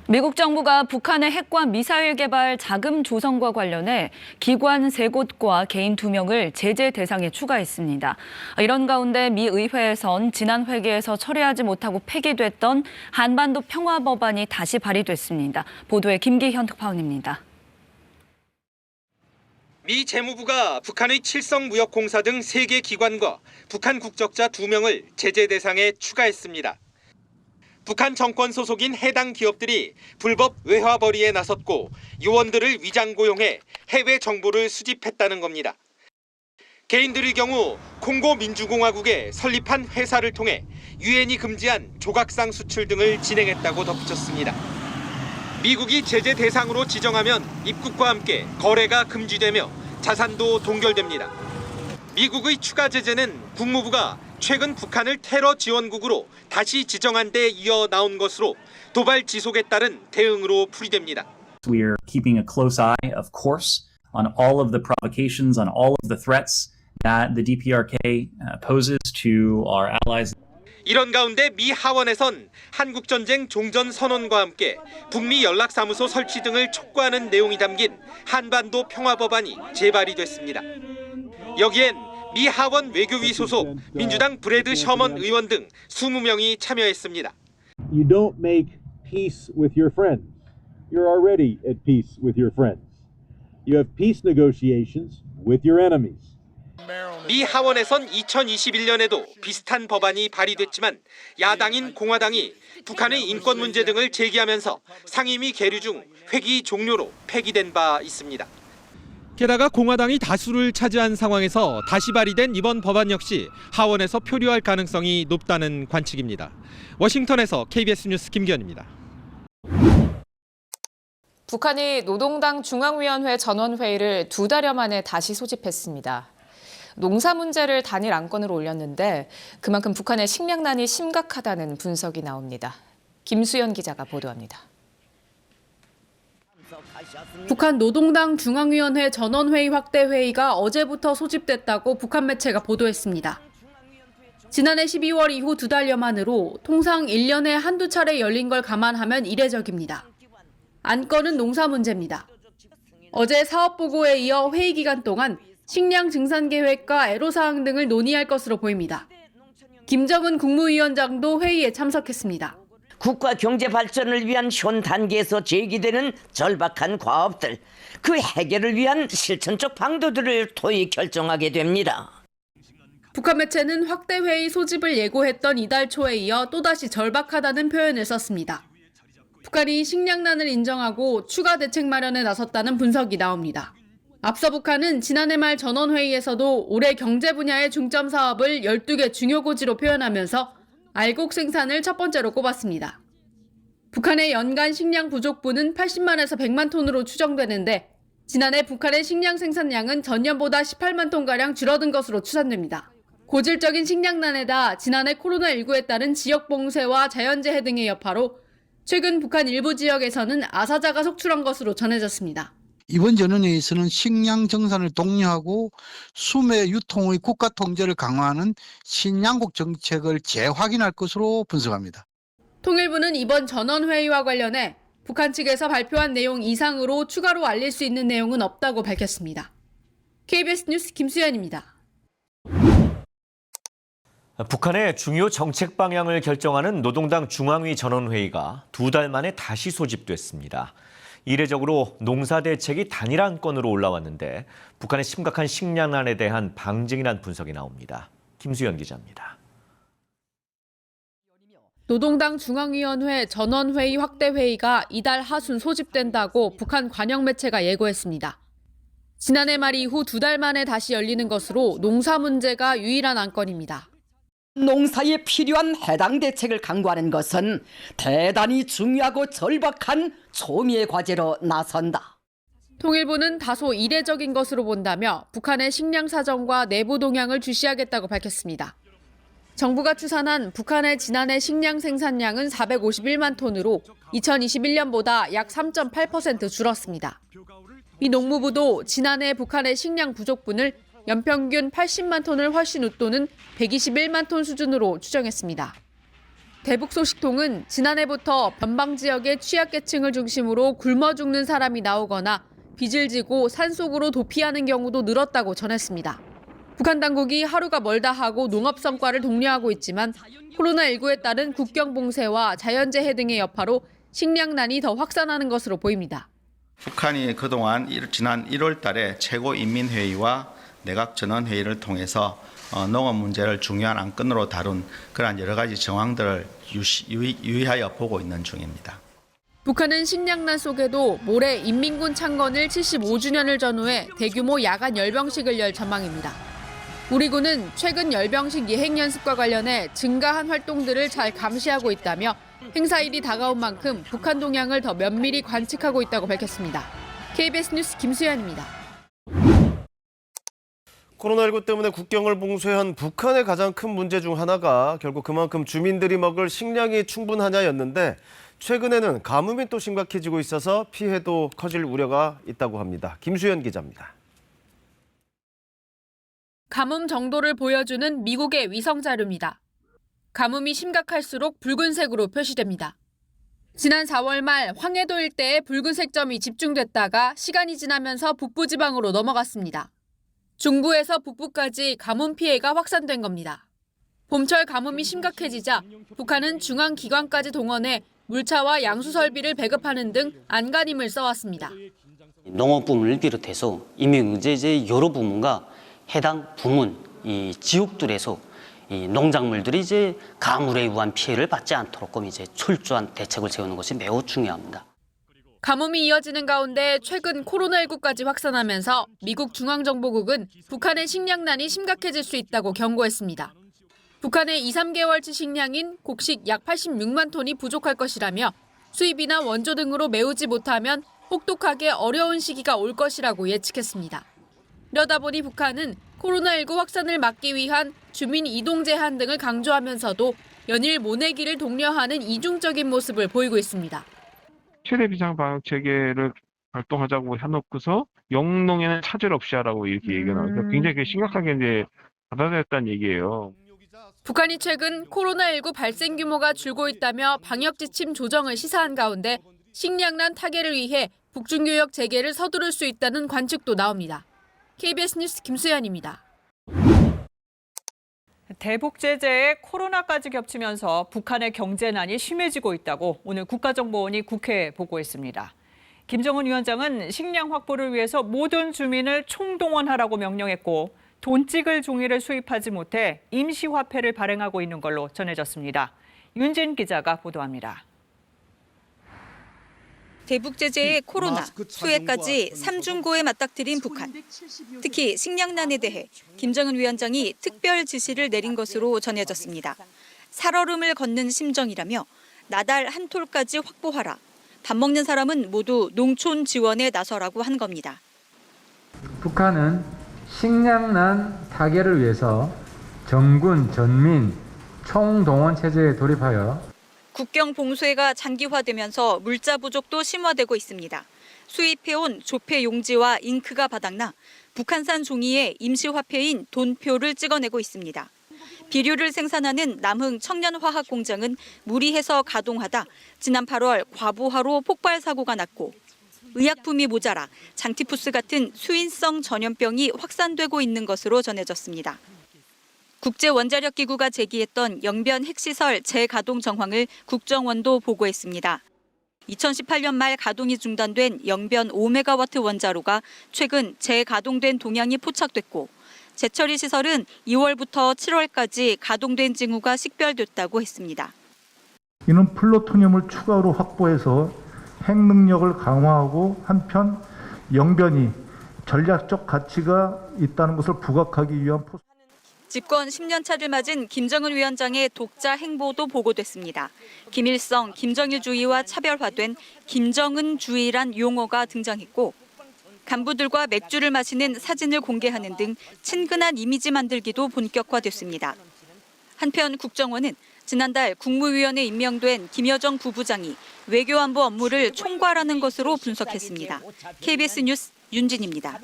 미국 정부가 북한의 핵과 미사일 개발 자금 조성과 관련해 기관 3곳과 개인 2명을 제재 대상에 추가했습니다. 이런 가운데 미 의회에선 지난 회기에서 처리하지 못하고 폐기됐던 한반도 평화 법안이 다시 발의됐습니다. 보도에 김기현 특파원입니다. 미 재무부가 북한의 칠성무역공사 등 3개 기관과 북한 국적자 2명을 제재 대상에 추가했습니다. 북한 정권 소속인 해당 기업들이 불법 외화벌이에 나섰고 요원들을 위장 고용해 해외 정보를 수집했다는 겁니다. 개인들의 경우 콩고 민주공화국에 설립한 회사를 통해 유엔이 금지한 조각상 수출 등을 진행했다고 덧붙였습니다. 미국이 제재 대상으로 지정하면 입국과 함께 거래가 금지되며 자산도 동결됩니다. 미국의 추가 제재는 국무부가 최근 북한을 테러 지원국으로 다시 지정한 데 이어 나온 것으로 도발 지속에 따른 대응으로 풀이됩니다. We are keeping a close eye, of course, on all of the provocations, on all of the threats that the DPRK poses to our allies. 이런 가운데 미 하원에선 한국전쟁 종전 선언과 함께 북미 연락사무소 설치 등을 촉구하는 내용이 담긴 한반도 평화법안이 재발의됐습니다. 여기엔 미 하원 외교위 소속 민주당 브래드 셔먼 의원 등 20명이 참여했습니다. You don't make peace with your friends. You're already at peace with your friends. You have peace negotiations with your enemies. 미 하원에선 2021년에도 비슷한 법안이 발의됐지만 야당인 공화당이 북한의 인권 문제 등을 제기하면서 상임위 계류 중 회기 종료로 폐기된 바 있습니다. 게다가 공화당이 다수를 차지한 상황에서 다시 발의된 이번 법안 역시 하원에서 표류할 가능성이 높다는 관측입니다. 워싱턴에서 KBS 뉴스 김기현입니다. 북한이 노동당 중앙위원회 전원회의를 2달여 만에 다시 소집했습니다. 농사 문제를 단일 안건으로 올렸는데 그만큼 북한의 식량난이 심각하다는 분석이 나옵니다. 김수연 기자가 보도합니다. 북한 노동당 중앙위원회 전원회의 확대 회의가 어제부터 소집됐다고 북한 매체가 보도했습니다. 지난해 12월 이후 2달여 만으로 통상 1년에 한두 차례 열린 걸 감안하면 이례적입니다. 안건은 농사 문제입니다. 어제 사업보고에 이어 회의 기간 동안 식량 증산 계획과 애로사항 등을 논의할 것으로 보입니다. 김정은 국무위원장도 회의에 참석했습니다. 국가 경제 발전을 위한 현 단계에서 제기되는 절박한 과업들, 그 해결을 위한 실천적 방도들을 토의 결정하게 됩니다. 북한 매체는 확대 회의 소집을 예고했던 이달 초에 이어 또다시 절박하다는 표현을 썼습니다. 북한이 식량난을 인정하고 추가 대책 마련에 나섰다는 분석이 나옵니다. 앞서 북한은 지난해 말 전원회의에서도 올해 경제 분야의 중점 사업을 12개 중요 고지로 표현하면서 알곡 생산을 첫 번째로 꼽았습니다. 북한의 연간 식량 부족분은 80만에서 100만 톤으로 추정되는데 지난해 북한의 식량 생산량은 전년보다 18만 톤가량 줄어든 것으로 추산됩니다. 고질적인 식량난에다 지난해 코로나19에 따른 지역 봉쇄와 자연재해 등의 여파로 최근 북한 일부 지역에서는 아사자가 속출한 것으로 전해졌습니다. 이번 전원회의에서는 식량 정산을 독려하고 수매 유통의 국가 통제를 강화하는 신양국 정책을 재확인할 것으로 분석합니다. 통일부는 이번 전원회의와 관련해 북한 측에서 발표한 내용 이상으로 추가로 알릴 수 있는 내용은 없다고 밝혔습니다. KBS 뉴스 김수연입니다. 북한의 중요 정책 방향을 결정하는 노동당 중앙위 전원회의가 2달 만에 다시 소집됐습니다. 이례적으로 농사 대책이 단일 안건으로 올라왔는데 북한의 심각한 식량난에 대한 방증이란 분석이 나옵니다. 김수연 기자입니다. 노동당 중앙위원회 전원회의 확대 회의가 이달 하순 소집된다고 북한 관영 매체가 예고했습니다. 지난해 말 이후 2달 만에 다시 열리는 것으로 농사 문제가 유일한 안건입니다. 농사에 필요한 해당 대책을 강구하는 것은 대단히 중요하고 절박한 초미의 과제로 나선다. 통일부는 다소 이례적인 것으로 본다며 북한의 식량 사정과 내부 동향을 주시하겠다고 밝혔습니다. 정부가 추산한 북한의 지난해 식량 생산량은 451만 톤으로 2021년보다 약 3.8% 줄었습니다. 미 농무부도 지난해 북한의 식량 부족분을 연평균 80만 톤을 훨씬 웃도는 121만 톤 수준으로 추정했습니다. 대북 소식통은 지난해부터 변방 지역의 취약계층을 중심으로 굶어 죽는 사람이 나오거나 빚을 지고 산속으로 도피하는 경우도 늘었다고 전했습니다. 북한 당국이 하루가 멀다 하고 농업 성과를 독려하고 있지만 코로나19에 따른 국경 봉쇄와 자연재해 등의 여파로 식량난이 더 확산하는 것으로 보입니다. 북한이 그동안 지난 1월 달에 최고인민회의와 내각전원회의를 통해서 농업 문제를 중요한 안건으로 다룬 그러한 여러 가지 정황들을 유의하여 보고 있는 중입니다. 북한은 식량난 속에도 모레 인민군 창건을 75주년을 전후해 대규모 야간 열병식을 열 전망입니다. 우리 군은 최근 열병식 예행 연습과 관련해 증가한 활동들을 잘 감시하고 있다며 행사일이 다가온 만큼 북한 동향을 더 면밀히 관측하고 있다고 밝혔습니다. KBS 뉴스 김수현입니다. 코로나19 때문에 국경을 봉쇄한 북한의 가장 큰 문제 중 하나가 결국 그만큼 주민들이 먹을 식량이 충분하냐였는데 최근에는 가뭄이 또 심각해지고 있어서 피해도 커질 우려가 있다고 합니다. 김수현 기자입니다. 가뭄 정도를 보여주는 미국의 위성 자료입니다. 가뭄이 심각할수록 붉은색으로 표시됩니다. 지난 4월 말 황해도 일대에 붉은색 점이 집중됐다가 시간이 지나면서 북부지방으로 넘어갔습니다. 중부에서 북부까지 가뭄 피해가 확산된 겁니다. 봄철 가뭄이 심각해지자 북한은 중앙기관까지 동원해 물차와 양수 설비를 배급하는 등 안간힘을 써왔습니다. 농업 부문을 비롯해서 이미 이제 여러 부문과 해당 부문 이 지역들에서 이 농작물들이 이제 가물에 의한 피해를 받지 않도록 이제 철저한 대책을 세우는 것이 매우 중요합니다. 가뭄이 이어지는 가운데 최근 코로나19까지 확산하면서 미국 중앙정보국은 북한의 식량난이 심각해질 수 있다고 경고했습니다. 북한의 2-3개월치 식량인 곡식 약 86만 톤이 부족할 것이라며 수입이나 원조 등으로 메우지 못하면 혹독하게 어려운 시기가 올 것이라고 예측했습니다. 이러다 보니 북한은 코로나19 확산을 막기 위한 주민 이동 제한 등을 강조하면서도 연일 모내기를 독려하는 이중적인 모습을 보이고 있습니다. 최대 비상 방역 체계를 발동하자고 해놓고서 영농에는 차질 없이 하라고 이렇게 얘기가 나와서 굉장히 심각하게 이제 받아들였다는 얘기예요. 북한이 최근 코로나19 발생 규모가 줄고 있다며 방역 지침 조정을 시사한 가운데 식량난 타개를 위해 북중교역 재개를 서두를 수 있다는 관측도 나옵니다. KBS 뉴스 김수현입니다. 대북 제재에 코로나까지 겹치면서 북한의 경제난이 심해지고 있다고 오늘 국가정보원이 국회에 보고했습니다. 김정은 위원장은 식량 확보를 위해서 모든 주민을 총동원하라고 명령했고 돈 찍을 종이를 수입하지 못해 임시화폐를 발행하고 있는 걸로 전해졌습니다. 윤진 기자가 보도합니다. 대북 제재에 코로나, 수해까지 삼중고에 맞닥뜨린 북한. 특히 식량난에 대해 김정은 위원장이 특별 지시를 내린 것으로 전해졌습니다. 살얼음을 걷는 심정이라며 나달 한 톨까지 확보하라. 밥 먹는 사람은 모두 농촌 지원에 나서라고 한 겁니다. 북한은 식량난 타개를 위해서 전군, 전민, 총동원 체제에 돌입하여 국경 봉쇄가 장기화되면서 물자 부족도 심화되고 있습니다. 수입해온 조폐 용지와 잉크가 바닥나 북한산 종이에 임시화폐인 돈표를 찍어내고 있습니다. 비료를 생산하는 남흥 청년화학 공장은 무리해서 가동하다 지난 8월 과부하로 폭발 사고가 났고 의약품이 모자라 장티푸스 같은 수인성 전염병이 확산되고 있는 것으로 전해졌습니다. 국제원자력기구가 제기했던 영변 핵시설 재가동 정황을 국정원도 보고했습니다. 2018년 말 가동이 중단된 영변 5메가와트 원자로가 최근 재가동된 동향이 포착됐고 재처리 시설은 2월부터 7월까지 가동된 징후가 식별됐다고 했습니다. 이는 플루토늄을 추가로 확보해서 핵 능력을 강화하고 한편 영변이 전략적 가치가 있다는 것을 부각하기 위한 집권 10년 차를 맞은 김정은 위원장의 독자 행보도 보고됐습니다. 김일성, 김정일주의와 차별화된 김정은주의란 용어가 등장했고 간부들과 맥주를 마시는 사진을 공개하는 등 친근한 이미지 만들기도 본격화됐습니다. 한편 국정원은 지난달 국무위원에 임명된 김여정 부부장이 외교안보 업무를 총괄하는 것으로 분석했습니다. KBS 뉴스 윤진입니다.